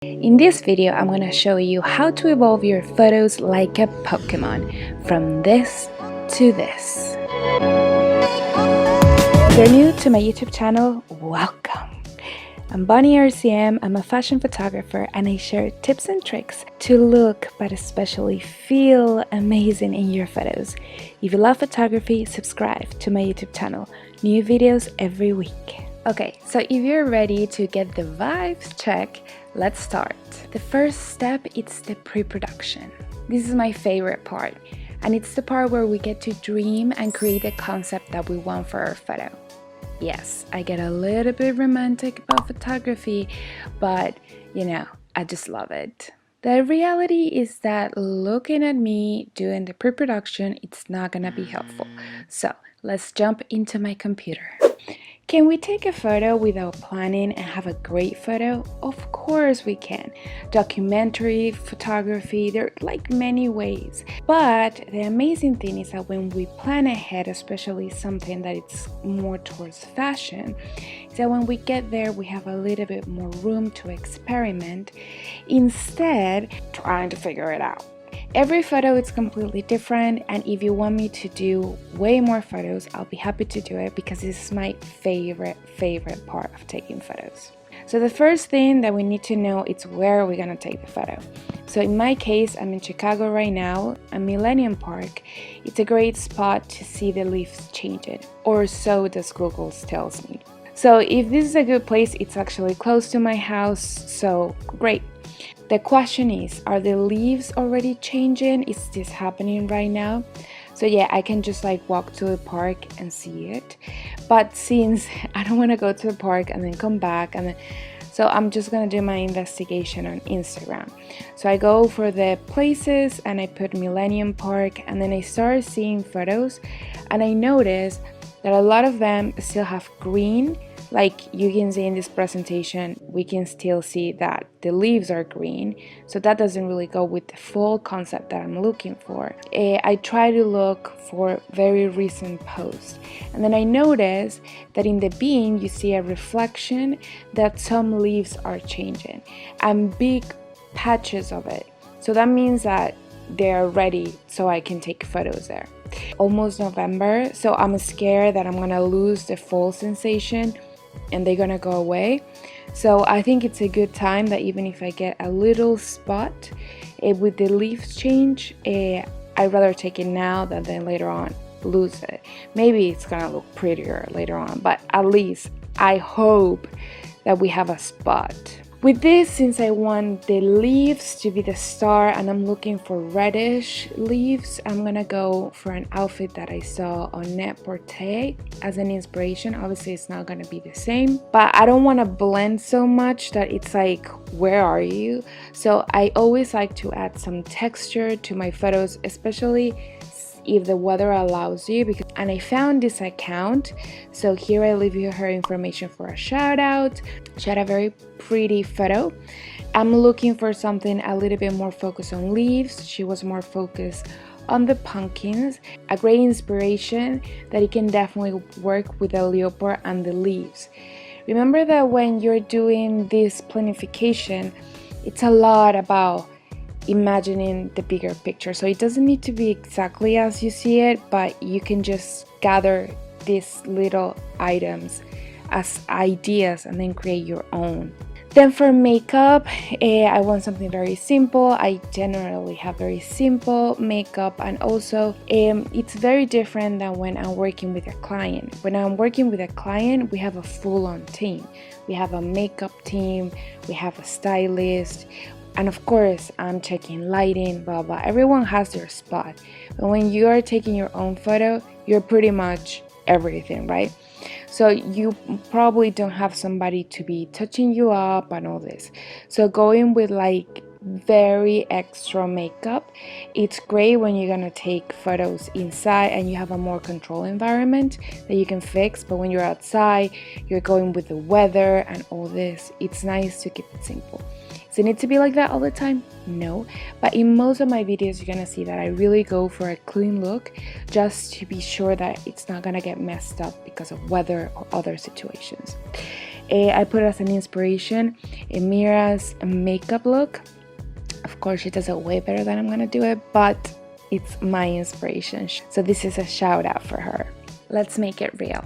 In this video, I'm going to show you how to evolve your photos like a Pokemon, from this to this. If you're new to my YouTube channel, welcome! I'm bonnierzmteam, I'm a fashion photographer, and I share tips and tricks to look, but especially feel amazing in your photos. If you love photography, subscribe to my YouTube channel. New videos every week. Okay, so if you're ready to get the vibes check, let's start. The first step is the pre-production. This is my favorite part, and it's the part where we get to dream and create the concept that we want for our photo. Yes, I get a little bit romantic about photography, but you know, I just love it. The reality is that looking at me doing the pre-production, it's not gonna be helpful. So let's jump into my computer. Can we take a photo without planning and have a great photo? Of course we can. Documentary, photography, there are like many ways. But the amazing thing is that when we plan ahead, especially something that it's more towards fashion, is that when we get there, we have a little bit more room to experiment instead trying to figure it out. Every photo is completely different, and if you want me to do way more photos, I'll be happy to do it because this is my favorite part of taking photos. So the first thing that we need to know is where we're gonna take the photo. So in my case, I'm in Chicago right now, at Millennium Park. It's a great spot to see the leaves changing, or so does Google tells me. So if this is a good place, it's actually close to my house, so great. The question is, are the leaves already changing? Is this happening right now? So yeah, I can just like walk to the park and see it. But since I don't want to go to the park and then come back, so I'm just gonna do my investigation on Instagram. So I go for the places and I put Millennium Park, and then I start seeing photos, and I notice that a lot of them still have green. Like you can see in this presentation, we can still see that the leaves are green, so that doesn't really go with the full concept that I'm looking for. I try to look for very recent posts, and then I notice that in the beam you see a reflection that some leaves are changing and big patches of it. So that means that they're ready so I can take photos there. Almost November, so I'm scared that I'm gonna lose the fall sensation and they're gonna go away. So I think it's a good time that even if I get a little spot with the leaves change, I'd rather take it now than then later on lose it. Maybe it's gonna look prettier later on, but at least I hope that we have a spot. With this, since I want the leaves to be the star and I'm looking for reddish leaves, I'm gonna go for an outfit that I saw on Net-a-Porter as an inspiration. Obviously it's not gonna be the same, but I don't want to blend so much that it's like, where are you? So I always like to add some texture to my photos, especially if the weather allows you, and I found this account, so here I leave you her information for a shout out. She had a very pretty photo. I'm looking for something a little bit more focused on leaves. She was more focused on the pumpkins. A great inspiration that it can definitely work with the leopard and the leaves. Remember that when you're doing this planification, it's a lot about imagining the bigger picture, so it doesn't need to be exactly as you see it, but you can just gather these little items as ideas and then create your own. Then for makeup, I want something very simple. I generally have very simple makeup, and also it's very different than when I'm working with a client. When I'm working with a client, we have a full-on team. We have a makeup team, we have a stylist, and of course I'm checking lighting, blah blah. Everyone has their spot, but when you are taking your own photo, you're pretty much everything, right? So you probably don't have somebody to be touching you up and all this. So going with like very extra makeup, it's great when you're gonna take photos inside and you have a more controlled environment that you can fix, but when you're outside, you're going with the weather and all this, it's nice to keep it simple. Does it need to be like that all the time? No, but in most of my videos you're gonna see that I really go for a clean look, just to be sure that it's not gonna get messed up because of weather or other situations. I put it as an inspiration in Mira's makeup look. Of course, she does it way better than I'm gonna do it, but it's my inspiration. So this is a shout out for her. Let's make it real.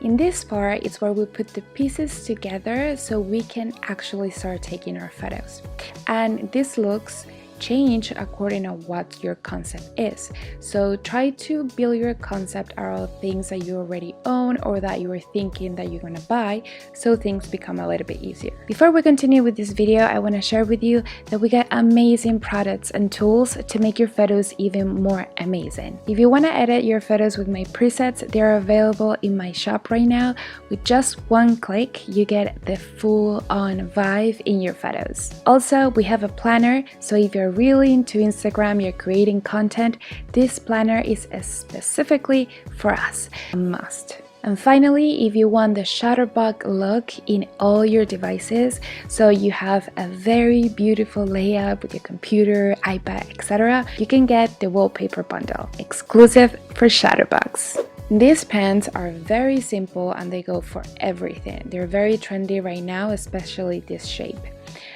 In this part, it's where we put the pieces together so we can actually start taking our photos. And this looks change according to what your concept is. So try to build your concept out of things that you already own or that you are thinking that you're going to buy, so things become a little bit easier. Before we continue with this video, I want to share with you that we got amazing products and tools to make your photos even more amazing. If you want to edit your photos with my presets, they're available in my shop right now. With just one click, you get the full-on vibe in your photos. Also, we have a planner, so if you're really into Instagram, you're creating content, this planner is specifically for us, a must. And finally, if you want the Shutterbug look in all your devices, so you have a very beautiful layout with your computer, iPad, etc., you can get the wallpaper bundle, exclusive for Shutterbugs. These pants are very simple and they go for everything. They're very trendy right now, especially this shape.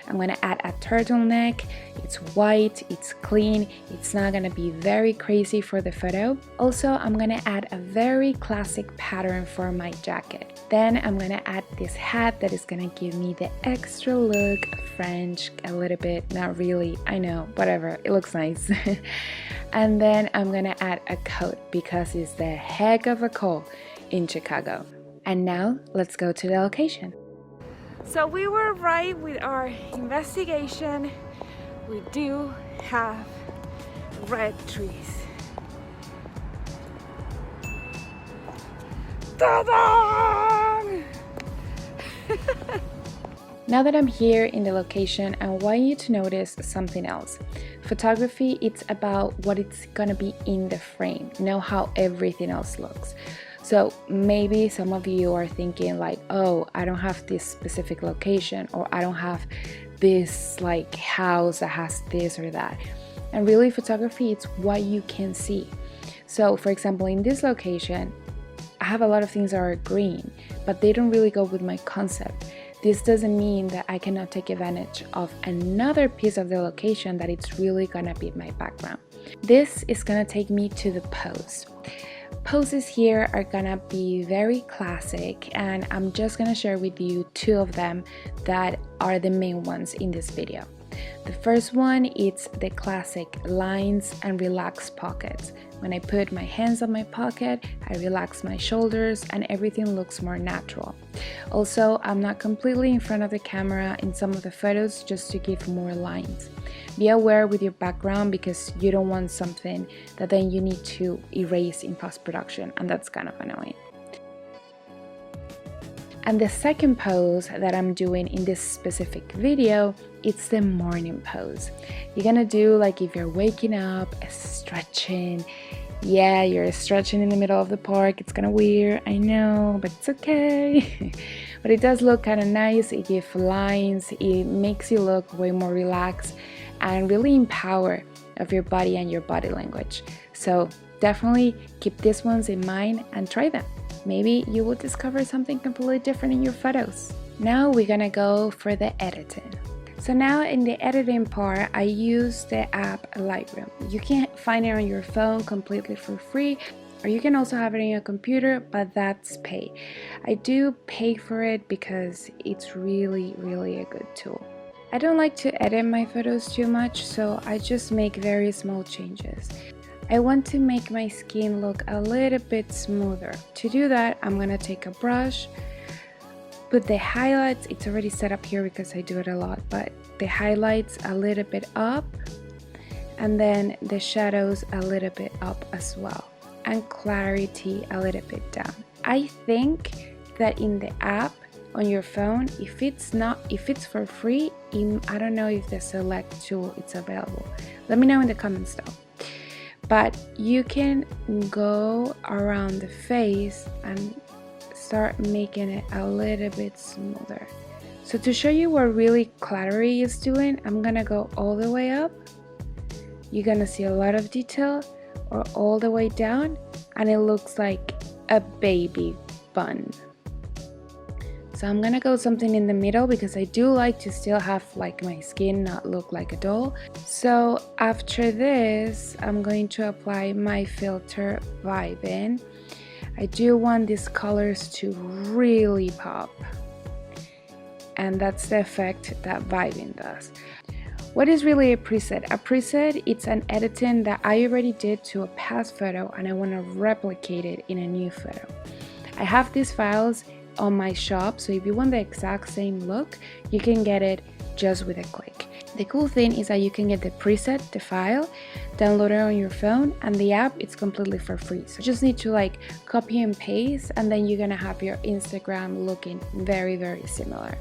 I'm going to add a turtleneck. It's white, it's clean, it's not going to be very crazy for the photo. Also, I'm going to add a very classic pattern for my jacket. Then I'm going to add this hat that is going to give me the extra look, French, a little bit, not really, I know, whatever, it looks nice. And then I'm going to add a coat because it's the heck of a cold in Chicago. And now let's go to the location. So we were right with our investigation. We do have red trees. Ta-da! Now that I'm here in the location, I want you to notice something else. Photography, it's about what it's gonna be in the frame, not how everything else looks. So maybe some of you are thinking like, oh, I don't have this specific location, or I don't have this like house that has this or that. And really, photography, it's what you can see. So for example, in this location, I have a lot of things that are green, but they don't really go with my concept. This doesn't mean that I cannot take advantage of another piece of the location that it's really gonna be my background. This is gonna take me to the pose. Poses here are gonna be very classic, and I'm just gonna share with you two of them that are the main ones in this video. The first one is the classic lines and relaxed pockets. When I put my hands on my pocket, I relax my shoulders and everything looks more natural. Also, I'm not completely in front of the camera in some of the photos just to give more lines. Be aware with your background because you don't want something that then you need to erase in post-production, and that's kind of annoying. And the second pose that I'm doing in this specific video, it's the morning pose. You're gonna do like if you're waking up, stretching. Yeah, you're stretching in the middle of the park. It's kind of weird, I know, but it's okay. But it does look kind of nice. It gives lines, it makes you look way more relaxed and really empower of your body and your body language. So definitely keep these ones in mind and try them. Maybe you will discover something completely different in your photos. Now we're gonna go for the editing. So now in the editing part, I use the app Lightroom. You can find it on your phone completely for free, or you can also have it on your computer, but that's paid. I do pay for it because it's really a good tool. I don't like to edit my photos too much, so I just make very small changes. I want to make my skin look a little bit smoother. To do that, I'm gonna take a brush, put the highlights, it's already set up here because I do it a lot, but the highlights a little bit up, and then the shadows a little bit up as well, and clarity a little bit down. I think that in the app on your phone, if it's for free, I don't know if the select tool is available. Let me know in the comments though. But you can go around the face and start making it a little bit smoother. So to show you what really clarity is doing, I'm gonna go all the way up. You're gonna see a lot of detail, or all the way down, and it looks like a baby bun. So I'm gonna go something in the middle because I do like to still have like my skin not look like a doll. So after this, I'm going to apply my filter Vibin. I do want these colors to really pop, and that's the effect that Vibin does. What is really a preset? A preset, it's an editing that I already did to a past photo and I want to replicate it in a new photo. I have these files on my shop, so if you want the exact same look, you can get it just with a click. The cool thing is that you can get the preset, the file, download it on your phone, and the app, it's completely for free. So you just need to like copy and paste, and then you're gonna have your Instagram looking very, very similar.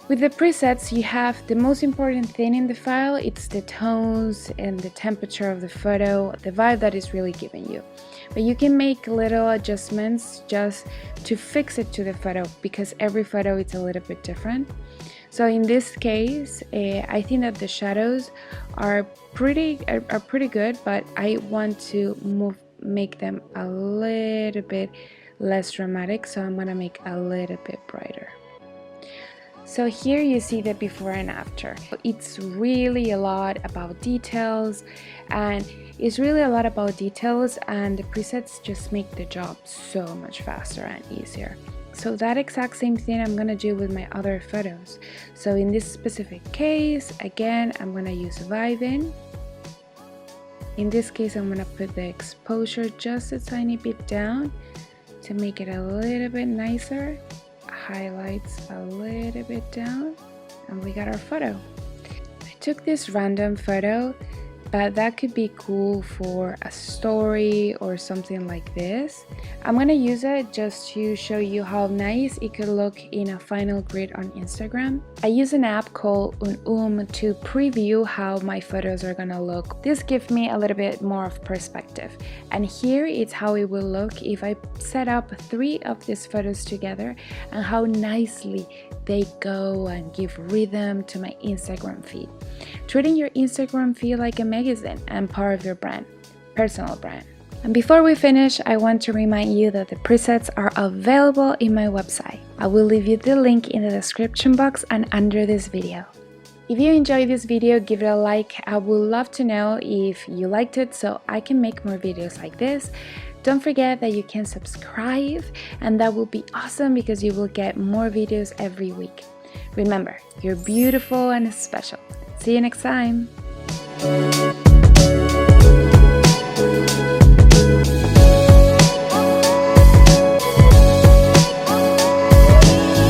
With the presets, you have the most important thing in the file, it's the tones and the temperature of the photo, the vibe that is really giving you. But you can make little adjustments just to fix it to the photo because every photo is a little bit different. So in this case, I think that the shadows are pretty good, but I want to make them a little bit less dramatic, so I'm gonna make a little bit brighter. So here you see the before and after. It's really a lot about details, and the presets just make the job so much faster and easier. So that exact same thing I'm gonna do with my other photos. So in this specific case, again, I'm gonna use Vibin. In this case, I'm gonna put the exposure just a tiny bit down to make it a little bit nicer. Highlights a little bit down, and we got our photo. I took this random photo, but that could be cool for a story or something like this. I'm gonna use it just to show you how nice it could look in a final grid on Instagram. I use an app called to preview how my photos are gonna look. This gives me a little bit more of perspective. And here is how it will look if I set up 3 of these photos together and how nicely they go and give rhythm to my Instagram feed. Treating your Instagram feed like a magazine and part of your brand, personal brand. And before we finish, I want to remind you that the presets are available in my website. I will leave you the link in the description box and under this video. If you enjoyed this video, give it a like. I would love to know if you liked it so I can make more videos like this. Don't forget that you can subscribe, and that will be awesome because you will get more videos every week. Remember, you're beautiful and special. See you next time.